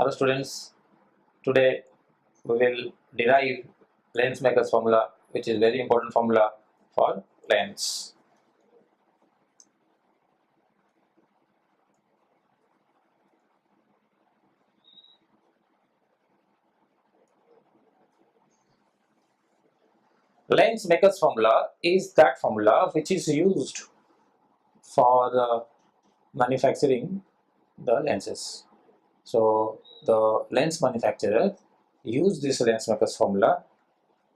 Hello students, today we will derive lens maker's formula, which is very important formula for lens. Lens maker's formula is that formula which is used for manufacturing the lenses. So the lens manufacturer use this lens maker's formula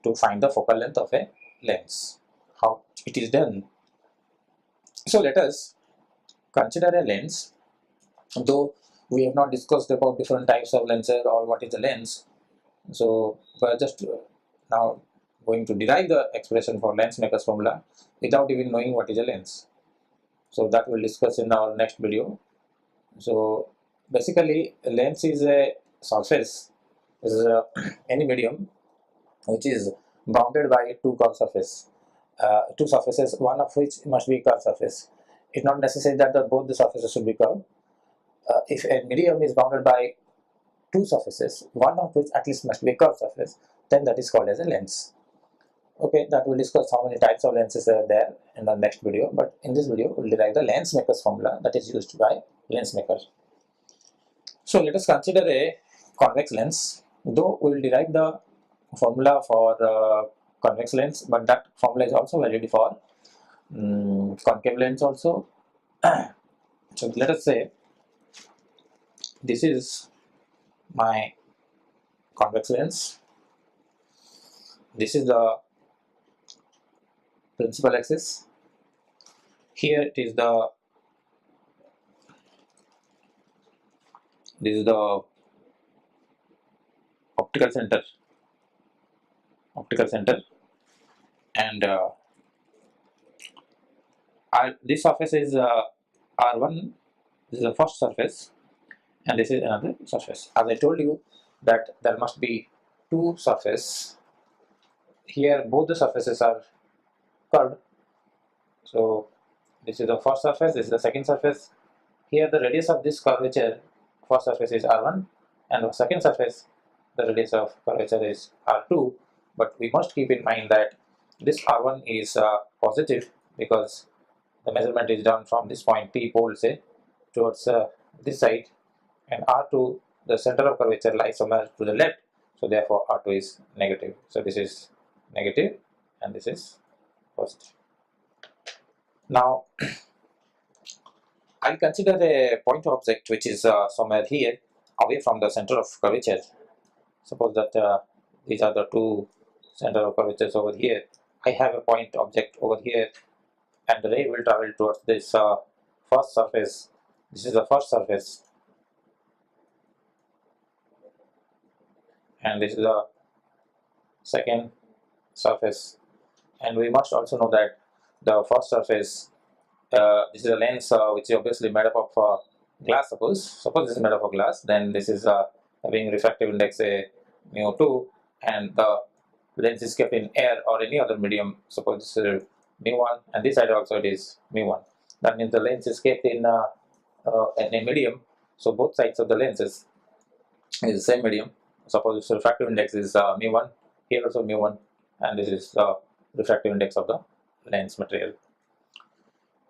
to find the focal length of a lens. How it is done? So let us consider a lens, though we have not discussed about different types of lenses or what is the lens. So we are just now going to derive the expression for lens maker's formula without even knowing what is a lens. So that we'll discuss in our next video. So basically, a lens is a surface, is any medium which is bounded by two curved surfaces. Two surfaces, one of which must be curved surface. It's not necessary that both the surfaces should be curved. If a medium is bounded by two surfaces, one of which at least must be a curved surface, then that is called as a lens. Okay, that will discuss how many types of lenses are there in the next video, but in this video we'll derive the lens maker's formula that is used by lens maker. So let us consider a convex lens, though we will derive the formula for convex lens, but that formula is also valid for concave lens also. So let us say this is my convex lens, this is the principal axis, here it is the this is the optical center, and this surface is R1, this is the first surface, and this is another surface. As I told you that there must be two surfaces. Here both the surfaces are curved. So this is the first surface, this is the second surface. Here the radius of this curvature, first surface is R1, and the second surface, the radius of curvature is R2. But we must keep in mind that this R1 is positive because the measurement is done from this point P pole, say, towards this side, and R2, the center of curvature, lies somewhere to the left, so therefore R2 is negative. So this is negative and this is positive. Now I'll consider a point object which is somewhere here away from the center of curvature. Suppose that these are the two center of curvatures over here. I have a point object over here, and the ray will travel towards this first surface. This is the first surface, and this is the second surface. And we must also know that the first surface, this is a lens which is obviously made up of glass. Suppose this is made up of glass, then this is having refractive index a mu2, and the lens is kept in air or any other medium. Suppose this is mu1, and this side also it is mu1. That means the lens is kept in a medium, so both sides of the lens is the same medium. Suppose this refractive index is mu1, here also mu1, and this is the refractive index of the lens material.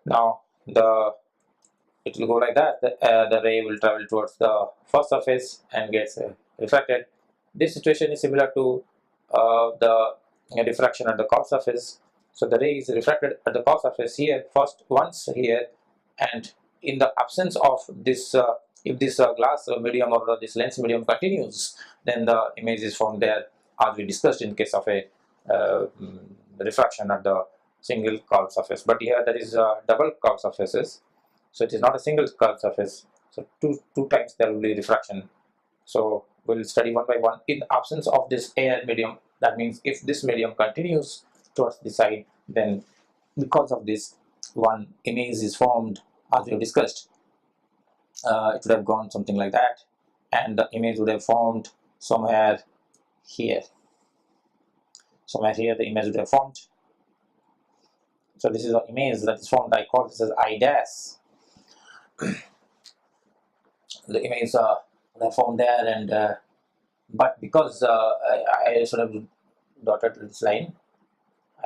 Now it will go like that. The ray will travel towards the first surface and gets refracted. This situation is similar to the diffraction at the curved surface. So the ray is refracted at the curved surface here once here, and in the absence of this, if this glass medium or this lens medium continues, then the image is formed there, as we discussed in case of a refraction at the single curved surface. But here there is double curved surfaces, so it is not a single curved surface. So two times there will be refraction. So we will study one by one. In the absence of this air medium, that means if this medium continues towards the side, then because of this, one image is formed, as we have discussed. It would have gone something like that, and the image would have formed somewhere here. Somewhere here the image would have formed. So this is the image that is formed. I call this as I dash. The image would have formed there, and but because I should have dotted this line,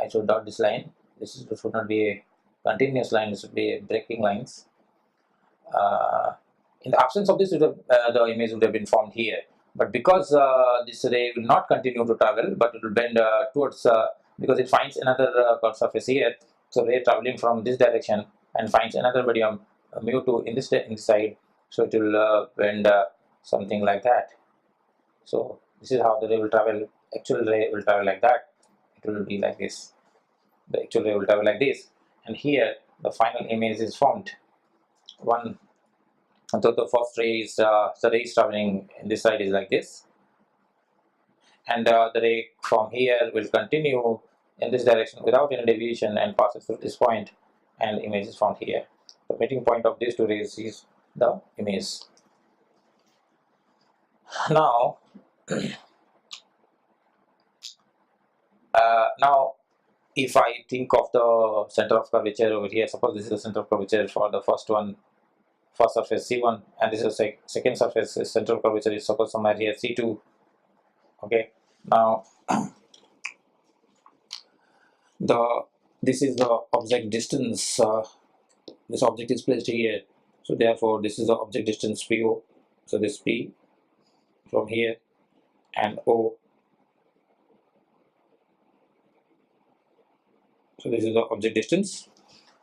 I should dot this line. This should not be a continuous line. This should be a breaking lines. In the absence of this, the image would have been formed here. But because this ray will not continue to travel, but it will bend towards, because it finds another curved surface here. So ray traveling from this direction and finds another medium mu2 in this side. So it will bend something like that. So this is how the ray will travel. Actual ray will travel like that. It will be like this. The actual ray will travel like this, and here the final image is formed. So the first ray is the ray is traveling in this side is like this, and the ray from here will continue in this direction without any deviation and passes through this point, and image is found here. The meeting point of these two rays is the image. Now, now if I think of the center of curvature over here, suppose this is the center of curvature for the first surface C1, and this is the second surface center of curvature is suppose somewhere here C2. Okay, now this is the object distance. This object is placed here, so therefore this is the object distance PO. So this P from here and O. So this is the object distance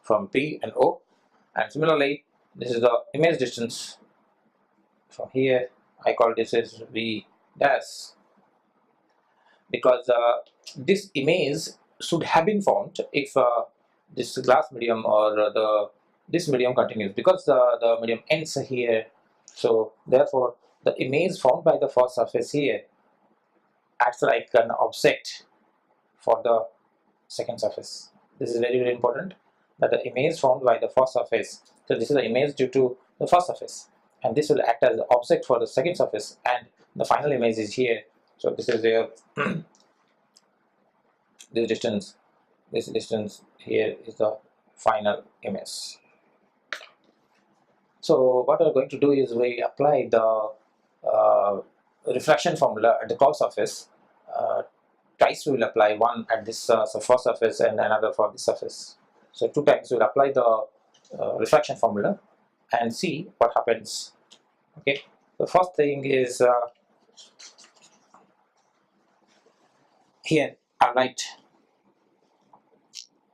from P and O, and similarly this is the image distance from here. I call this as V dash, because this image should have been formed if this glass medium or this medium continues, because the medium ends here. So therefore the image formed by the first surface here acts like an object for the second surface. This is very important, that the image formed by the first surface, so this is the image due to the first surface, and this will act as the object for the second surface, and the final image is here. So this is where this distance here is the final image. So what we're going to do is we apply the refraction formula at the curved surface. Twice we will apply, one at this first surface and another for this surface. So 2 times we will apply the refraction formula and see what happens. Okay, the first thing is here I write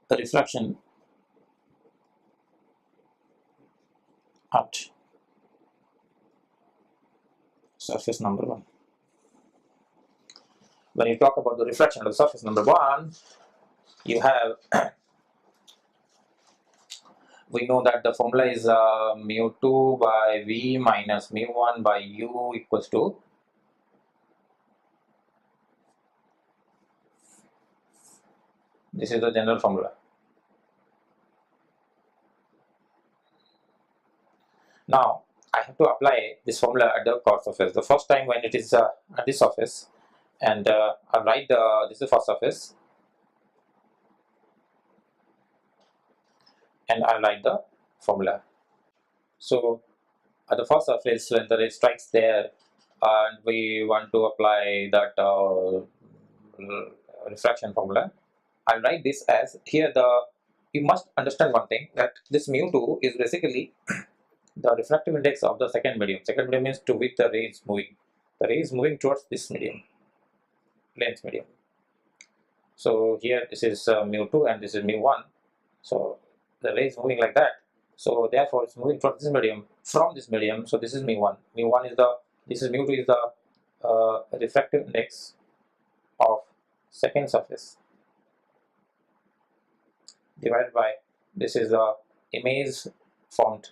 the refraction at surface number 1. When you talk about the refraction of surface number 1, you have we know that the formula is mu2 by V minus mu1 by U equals to this is the general formula. Now I have to apply this formula at the curved surface. The first time when it is at this surface, and I write this is the first surface, and I write the formula. So at the first surface, when the ray strikes there, and we want to apply that refraction formula, I'll write this as here. You must understand one thing, that this mu2 is basically the refractive index of the second medium. Second medium means to which the ray is moving. The ray is moving towards this medium, length medium. So here this is mu2 and this is mu1. So the ray is moving like that. So therefore it's moving towards this medium, from this medium. So this is mu1. Mu1 is mu2 is the refractive index of second surface, divided by this is the image formed.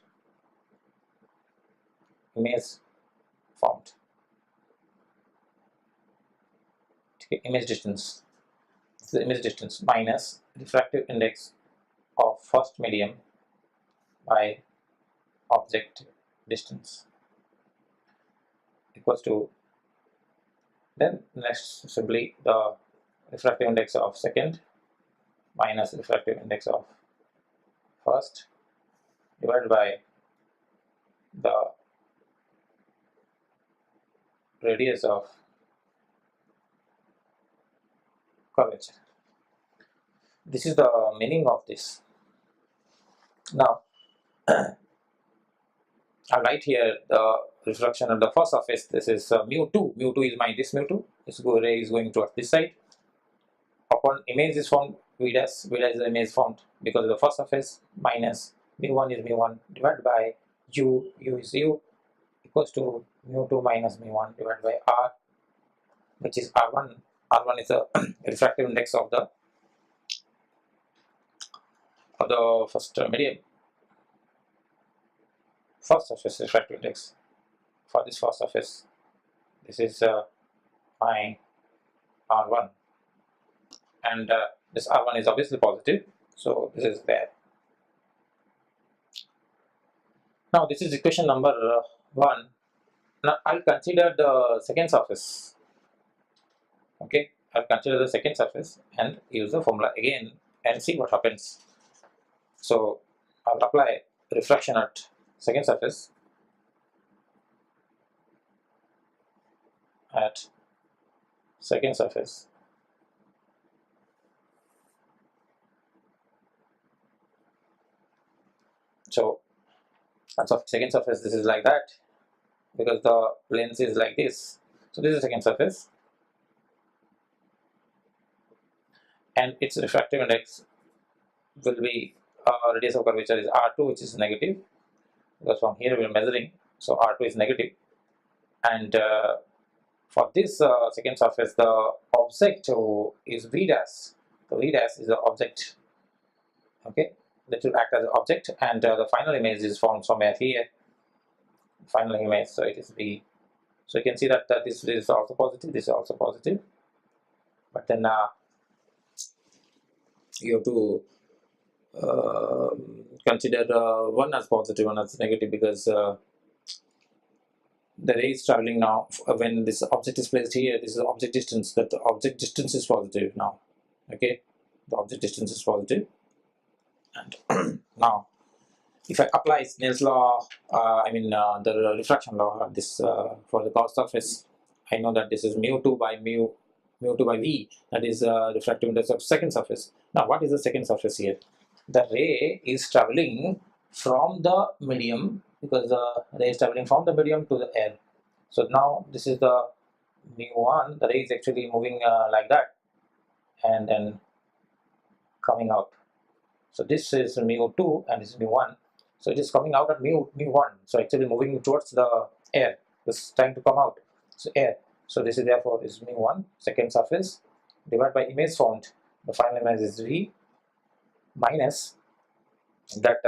Image distance. This is the image distance minus refractive index of first medium by object distance equals to, then next simply the refractive index of second minus refractive index of first divided by the radius of curvature. This is the meaning of this. Now I'll write here the refraction of the first surface. This is mu2. Mu2 is my this mu2. This ray is going towards this side. Upon image is formed, v dash is the image formed because of the first surface, minus mu1 is mu1 divided by u is u, equals to mu2 minus mu1 divided by r, which is r1. R1 is the refractive index of the first medium. First surface refractive index for this first surface. This is my R1, and this R1 is obviously positive, so this is there. Now this is equation number 1. Now I'll consider the second surface. Okay, I'll consider the second surface and use the formula again and see what happens. So I'll apply refraction at second surface So second surface, this is like that because the lens is like this. So this is second surface, and its refractive index will be radius of curvature is R2, which is negative, because from here we are measuring, so R2 is negative. And for this second surface, the object is V dash. The V dash is the object, okay, that will act as an object, and the final image is formed somewhere here. Final image, so it is V. So you can see that this is also positive, this is also positive, but then you have to consider one as positive, one as negative, because the ray is traveling now. When this object is placed here, this is the object distance, that the object distance is positive now. Okay, the object distance is positive. And now if I apply Snell's law, the refraction law, this for the curved surface, I know that this is mu2 by v, that is refractive index of second surface. Now what is the second surface here? The ray is traveling from the medium, because the ray is traveling from the medium to the air. So now this is the mu1, the ray is actually moving like that and then coming out. So this is mu2 and this is mu1. So it is coming out at mu1. So actually moving towards the air. This is trying to come out. So air. So this is therefore is mu1 second surface divided by image formed. The final image is V minus that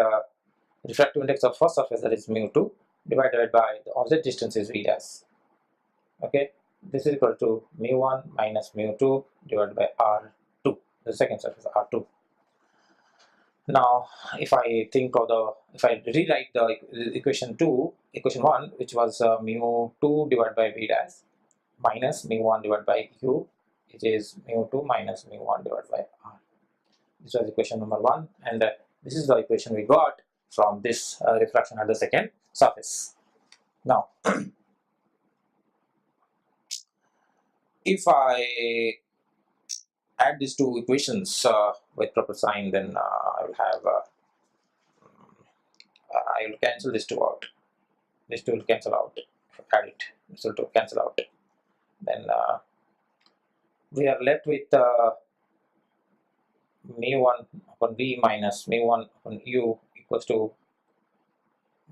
refractive index of first surface, that is mu2, divided by the object distance is V dash. Okay, this is equal to mu1 minus mu2 divided by R2, the second surface R2. Now if I rewrite the equation 1, which was mu2 divided by V dash minus mu1 divided by u, it is mu2 minus mu1 divided by R. This was equation number 1, and this is the equation we got from this refraction at the second surface. Now if I add these two equations with proper sign, then I will have I will cancel these two out. These two will cancel out. Add it, this will cancel out. Then we are left with mu1 upon v minus mu1 upon u equals to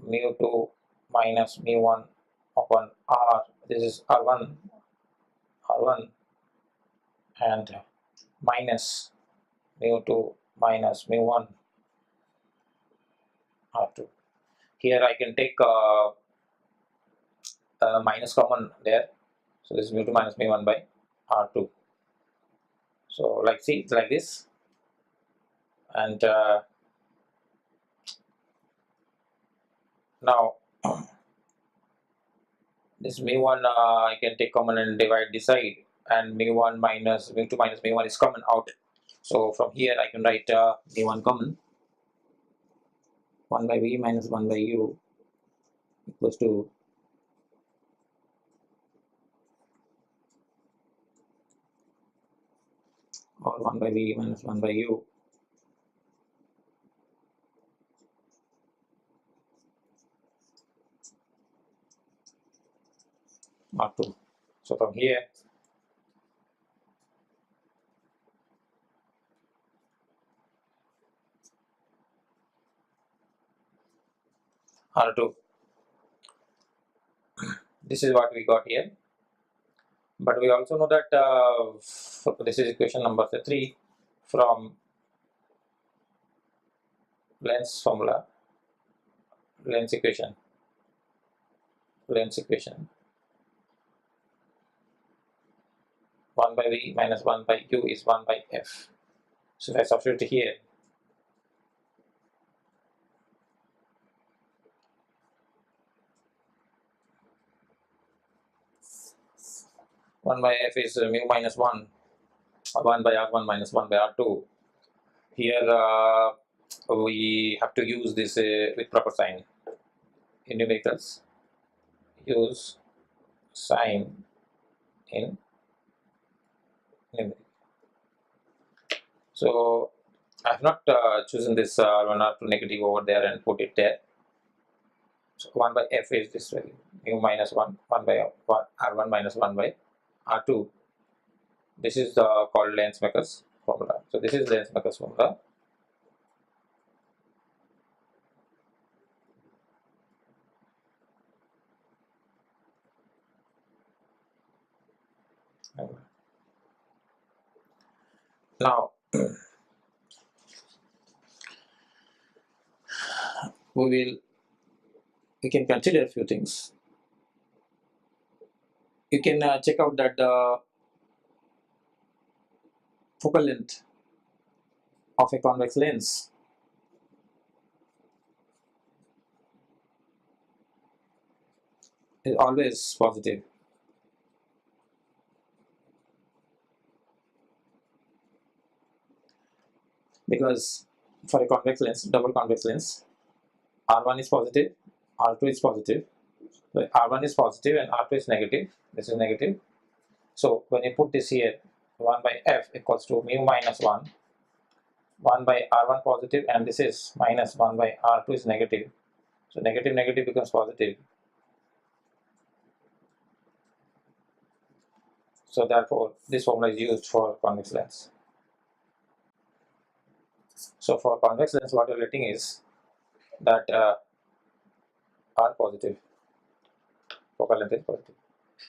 mu2 minus mu1 upon r. This is r1, and minus mu2 minus mu1 r2. Here I can take minus common there, so this is mu2 minus mu1 by r2. So like, see, it's like this, and now this mu1 I can take common and divide this side, and mu1 minus mu2 minus mu1 is common out. So from here I can write mu1 common, 1 by v minus 1 by u equals to or 1 by V minus 1 by U R2. So from here R2, this is what we got here. But we also know that this is equation number 3 from Lenz's formula, Lenz equation. 1 by V minus 1 by U is 1 by F. So if I substitute here, one by F is mu minus 1 by R1 minus 1 by R2. Here we have to use this with proper sign. In numericals, use sign in numeric. So I have not chosen this R1 R2 negative over there and put it there. So 1 by F is this value, mu minus 1 by R1 minus 1 by R2. This is called Lenz's formula. So this is Lenz's formula. Now we can consider a few things. You can check out that the focal length of a convex lens is always positive. Because for a convex lens, double convex lens, R1 is positive, R2 is positive. So R1 is positive and R2 is negative. This is negative. So when you put this here, 1 by F equals to mu minus 1 by R1 positive, and this is minus 1 by R2 is negative. So negative negative becomes positive. So therefore this formula is used for convex lens. So for convex lens, what you're getting is that R positive, focal length is positive.